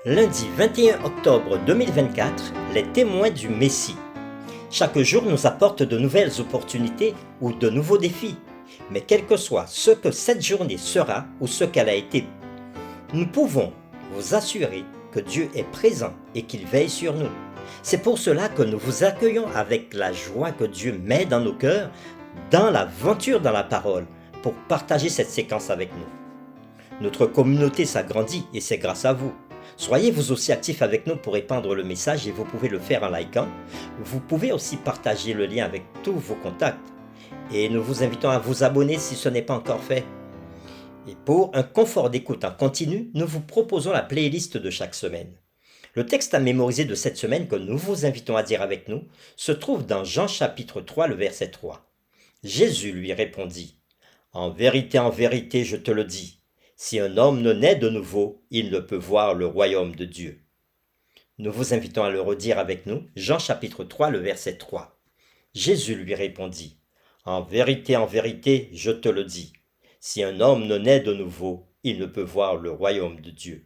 Lundi 21 octobre 2024, les témoins du Messie. Chaque jour nous apporte de nouvelles opportunités ou de nouveaux défis. Mais quel que soit ce que cette journée sera ou ce qu'elle a été, nous pouvons vous assurer que Dieu est présent et qu'il veille sur nous. C'est pour cela que nous vous accueillons avec la joie que Dieu met dans nos cœurs, dans l'aventure dans la parole, pour partager cette séquence avec nous. Notre communauté s'agrandit et c'est grâce à vous. Soyez vous aussi actifs avec nous pour répandre le message et vous pouvez le faire en likant. Vous pouvez aussi partager le lien avec tous vos contacts. Et nous vous invitons à vous abonner si ce n'est pas encore fait. Et pour un confort d'écoute en continu, nous vous proposons la playlist de chaque semaine. Le texte à mémoriser de cette semaine que nous vous invitons à dire avec nous se trouve dans Jean chapitre 3, le verset 3. Jésus lui répondit : « En vérité, je te le dis, si un homme ne naît de nouveau, il ne peut voir le royaume de Dieu. » Nous vous invitons à le redire avec nous, Jean chapitre 3, le verset 3. Jésus lui répondit : « En vérité, je te le dis, si un homme ne naît de nouveau, il ne peut voir le royaume de Dieu. »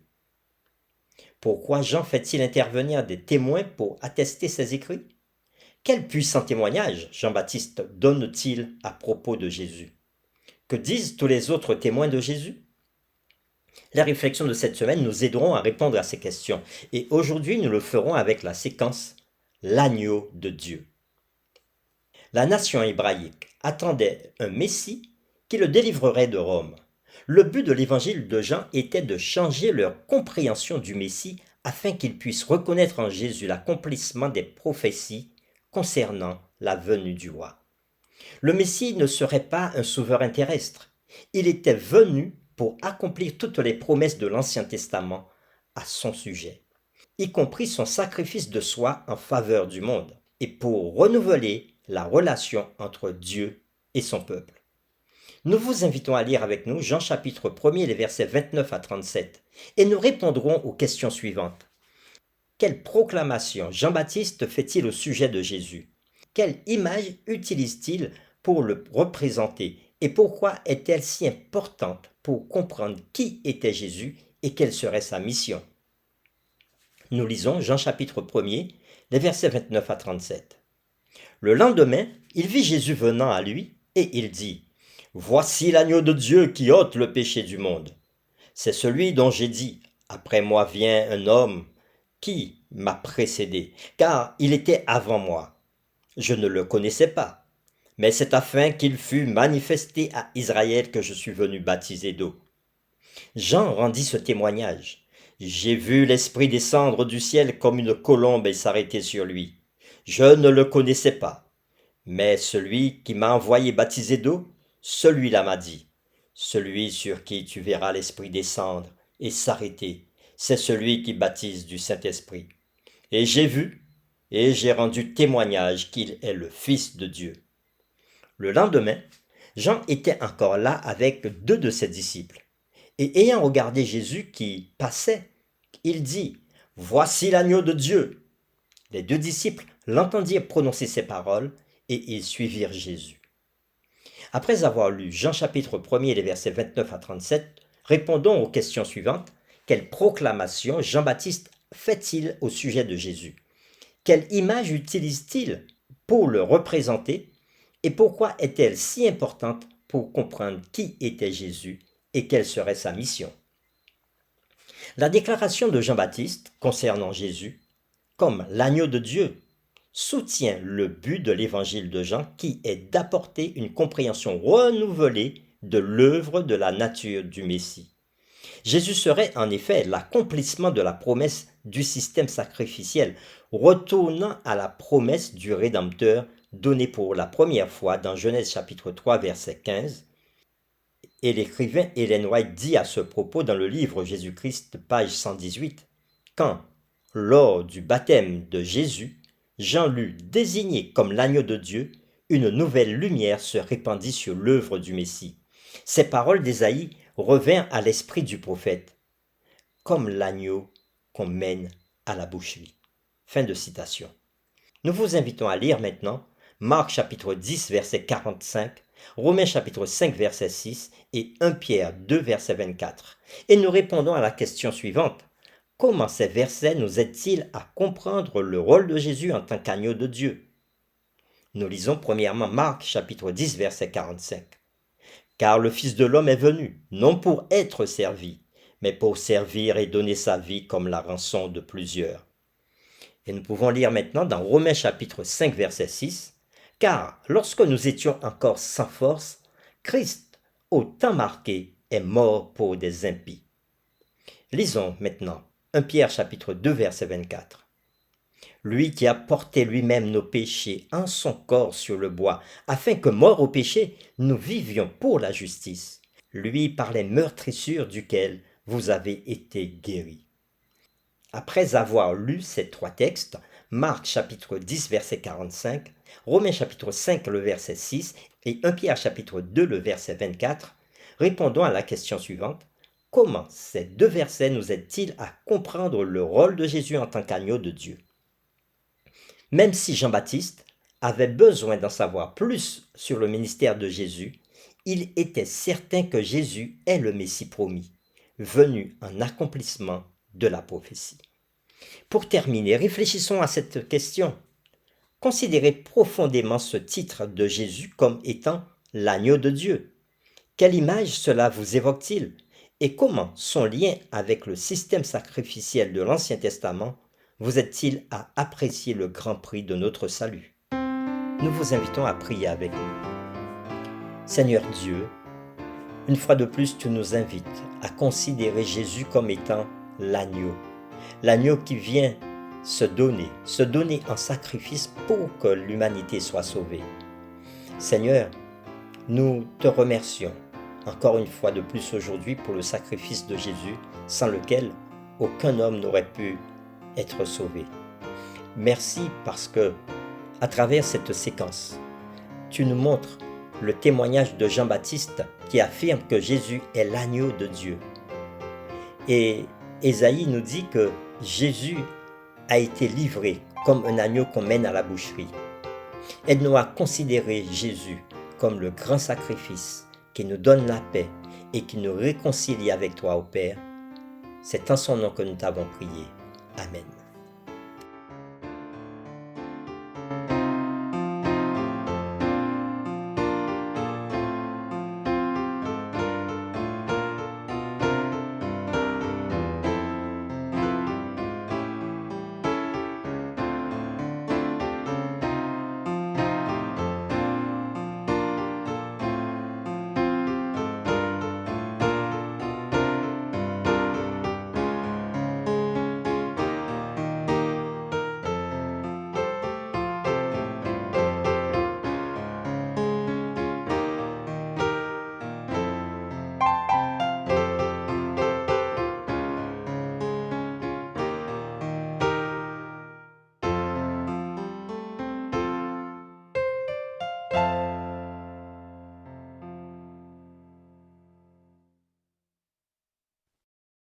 Pourquoi Jean fait-il intervenir des témoins pour attester ses écrits ? Quel puissant témoignage Jean-Baptiste donne-t-il à propos de Jésus ? Que disent tous les autres témoins de Jésus ? Les réflexions de cette semaine nous aideront à répondre à ces questions. Et aujourd'hui, nous le ferons avec la séquence « L'agneau de Dieu ». La nation hébraïque attendait un Messie qui le délivrerait de Rome. Le but de l'évangile de Jean était de changer leur compréhension du Messie afin qu'ils puissent reconnaître en Jésus l'accomplissement des prophéties concernant la venue du roi. Le Messie ne serait pas un souverain terrestre. Il était venu pour accomplir toutes les promesses de l'Ancien Testament à son sujet, y compris son sacrifice de soi en faveur du monde, et pour renouveler la relation entre Dieu et son peuple. Nous vous invitons à lire avec nous Jean chapitre 1er, les versets 29 à 37, et nous répondrons aux questions suivantes. Quelle proclamation Jean-Baptiste fait-il au sujet de Jésus ? Quelle image utilise-t-il pour le représenter ? Et pourquoi est-elle si importante pour comprendre qui était Jésus et quelle serait sa mission ? Nous lisons Jean chapitre 1er, les versets 29 à 37. Le lendemain, il vit Jésus venant à lui et il dit : « Voici l'agneau de Dieu qui ôte le péché du monde. C'est celui dont j'ai dit : après moi vient un homme qui m'a précédé, car il était avant moi. Je ne le connaissais pas. Mais c'est afin qu'il fût manifesté à Israël que je suis venu baptiser d'eau. » Jean rendit ce témoignage. « J'ai vu l'Esprit descendre du ciel comme une colombe et s'arrêter sur lui. Je ne le connaissais pas. Mais celui qui m'a envoyé baptiser d'eau, celui-là m'a dit : celui sur qui tu verras l'Esprit descendre et s'arrêter, c'est celui qui baptise du Saint-Esprit. Et j'ai vu et j'ai rendu témoignage qu'il est le Fils de Dieu. » Le lendemain, Jean était encore là avec 2 de ses disciples. Et ayant regardé Jésus qui passait, il dit : « Voici l'agneau de Dieu. » Les 2 disciples l'entendirent prononcer ces paroles et ils suivirent Jésus. Après avoir lu Jean chapitre 1er, les versets 29 à 37, répondons aux questions suivantes. Quelle proclamation Jean-Baptiste fait-il au sujet de Jésus ? Quelle image utilise-t-il pour le représenter ? Et pourquoi est-elle si importante pour comprendre qui était Jésus et quelle serait sa mission ? La déclaration de Jean-Baptiste concernant Jésus, comme l'agneau de Dieu, soutient le but de l'évangile de Jean qui est d'apporter une compréhension renouvelée de l'œuvre de la nature du Messie. Jésus serait en effet l'accomplissement de la promesse du système sacrificiel, retournant à la promesse du Rédempteur donnée pour la première fois dans Genèse chapitre 3 verset 15. Et l'écrivain Ellen White dit à ce propos dans le livre Jésus-Christ, page 118, quand, lors du baptême de Jésus, Jean l'eut désigné comme l'agneau de Dieu, une nouvelle lumière se répandit sur l'œuvre du Messie. Ces paroles d'Ésaïe revinrent à l'esprit du prophète, comme l'agneau qu'on mène à la boucherie. Fin de citation. Nous vous invitons à lire maintenant Marc chapitre 10 verset 45, Romains chapitre 5 verset 6 et 1 Pierre 2 verset 24. Et nous répondons à la question suivante. comment ces versets nous aident-ils à comprendre le rôle de Jésus en tant qu'agneau de Dieu? Nous lisons premièrement Marc chapitre 10 verset 45. Car le Fils de l'homme est venu, non pour être servi, mais pour servir et donner sa vie comme la rançon de plusieurs. Et nous pouvons lire maintenant dans Romains chapitre 5 verset 6. Car lorsque nous étions encore sans force, Christ, au temps marqué, est mort pour des impies. Lisons maintenant 1 Pierre chapitre 2 verset 24. Lui qui a porté lui-même nos péchés en son corps sur le bois, afin que, morts au péché, nous vivions pour la justice. Lui par les meurtrissures duquel vous avez été guéris. Après avoir lu ces trois textes, Marc chapitre 10 verset 45, Romains chapitre 5 le verset 6 et 1 Pierre chapitre 2 le verset 24, répondons à la question suivante. Comment ces deux versets nous aident-ils à comprendre le rôle de Jésus en tant qu'agneau de Dieu? Même si Jean-Baptiste avait besoin d'en savoir plus sur le ministère de Jésus, il était certain que Jésus est le Messie promis, venu en accomplissement de la prophétie. Pour terminer, réfléchissons à cette question. Considérez profondément ce titre de Jésus comme étant l'agneau de Dieu. Quelle image cela vous évoque-t-il? Et comment son lien avec le système sacrificiel de l'Ancien Testament vous aide-t-il à apprécier le grand prix de notre salut? Nous vous invitons à prier avec nous. Seigneur Dieu, une fois de plus, tu nous invites à considérer Jésus comme étant l'agneau qui vient se donner en sacrifice pour que l'humanité soit sauvée. Seigneur, nous te remercions encore une fois de plus aujourd'hui pour le sacrifice de Jésus, sans lequel aucun homme n'aurait pu être sauvé. Merci parce que, à travers cette séquence, tu nous montres le témoignage de Jean-Baptiste qui affirme que Jésus est l'agneau de Dieu. Et Ésaïe nous dit que Jésus a été livré comme un agneau qu'on mène à la boucherie. Aide-nous à considérer Jésus comme le grand sacrifice qui nous donne la paix et qui nous réconcilie avec toi, ô Père. C'est en son nom que nous t'avons prié. Amen.